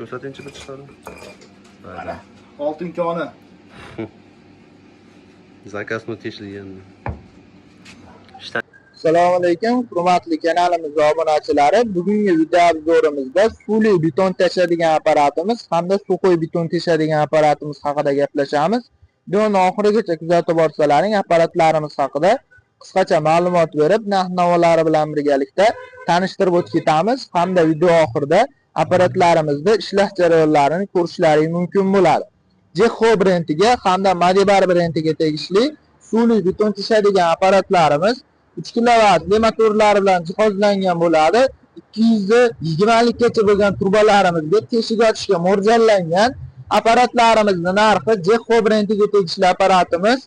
Ko'rsatingchi bitishlarni. Mana oltin koni. Zakasni teshilgan. Assalomu alaykum, hurmatli kanalimiz obunachilari. Bugungi video obzorimizda suvli beton teshadigan apparatimiz hamda suvoq beton teshadigan apparatimiz haqida gaplashamiz. Videoni oxirigacha kuzatib borsalaring, apparatlarimiz haqida qisqacha ma'lumot berib, narx-navolari bilan birgalikda tanishtirib o'tib ketamiz. Hamda video oxirida apparatlarimizda ishlash jarayonlarini ko'rishlaringiz mumkin bo'ladi. Jexo brendiga hamda Madibar brendiga tegishli suvli beton teshadigan apparatlarimiz 3 kilovatli motorlar bilan jihozlangan bo'ladi. 220 gacha bo'lgan turbalarimizga teshik ochishga mo'ljallangan apparatlarimizning narxi Jexo brendiga tegishli apparatimiz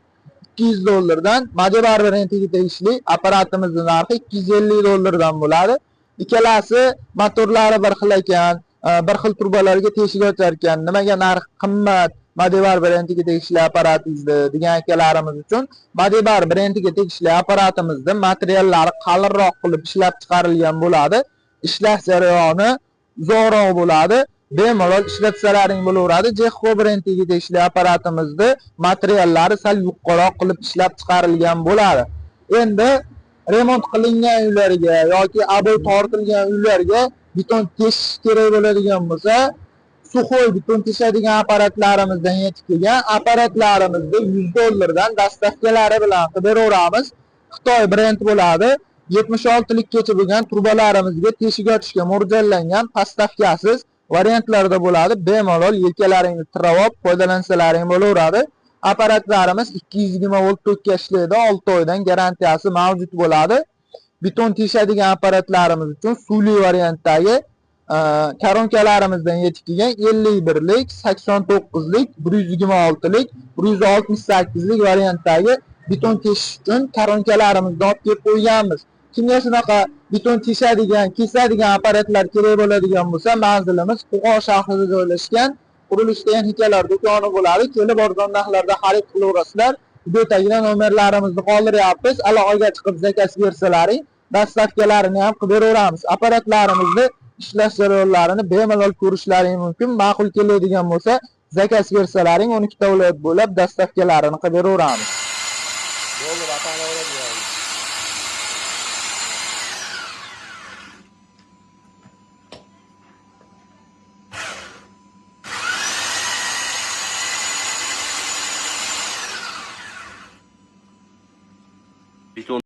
$200 dan, Madibar brendiga tegishli apparatimizning narxi $250 bo'ladi. Ikkalasi motorlari bir xil ekan, bir xil turbalarga teshik ochar ekan. Nimaga narx qimmat Madibar brendiga tegishli apparatimizni degan akalarimiz uchun Madibar brendiga tegishli apparatimizda materiallari qalinroq qilib ishlab chiqarilgan bo'ladi. Ishlash jarayoni uzoqroq bo'ladi. Bemalol ishlatsalaring bo'laveradi. Jexo brendiga tegishli apparatimizda materiallari sal yuqoriroq qilib ishlab chiqarilgan bo'ladi. Endi remont qilingan uylarga yoki aboy tortilgan uylarga beton teshish kerak bo'ladigan bo'lsa, suvoq beton teshadigan apparatlarimizdan yetib kelgan apparatlarimizda $100 dan dastavkalari bilan qilib beraveramiz. Xitoy brend bo'ladi. 76 gacha bo'lgan turbalarimizga teshik ochishga mo'ljallangan dastavkasiz variantlarda bo'ladi. Bemalol yelkalaringizni tirab foydalansalaring bo'laveradi. Apparatlarimiz 220 volt tokka ishlaydi. 6 oydan garantiyasi mavjud bo'ladi. Beton teshadigan apparatlarimiz uchun suvli variantdagi koronkalarimizdan yetib kelgan 51lik, 89lik, 126lik, 168lik variantdagi beton teshish uchun koronkalarimizni olib kelib qo'yganmiz. Kimga shunaqa beton teshadigan, kesadigan apparatlar kerak bo'ladigan bo'lsa, manzilimiz Qo'qon shahrida joylashgan Qurilish texnikalar do'koni bo'ladi. Kelib arzon narxlarda xarid qilaverasizlar. Video tagida nomerlarimizni qoldiryapmiz. Aloqaga chiqib zakaz bersalaring, dastavkalarini ham qilib beraveramiz. Apparatlarimizni ishlash jarayonlarini bemalol ko'rishlaring mumkin. Ma'qul keladigan bo'lsa, zakaz bersalaring 12 ta viloyat bo'ylab dastavkalarini qilib beraveramiz. Bo'ldi, vatanaveradi.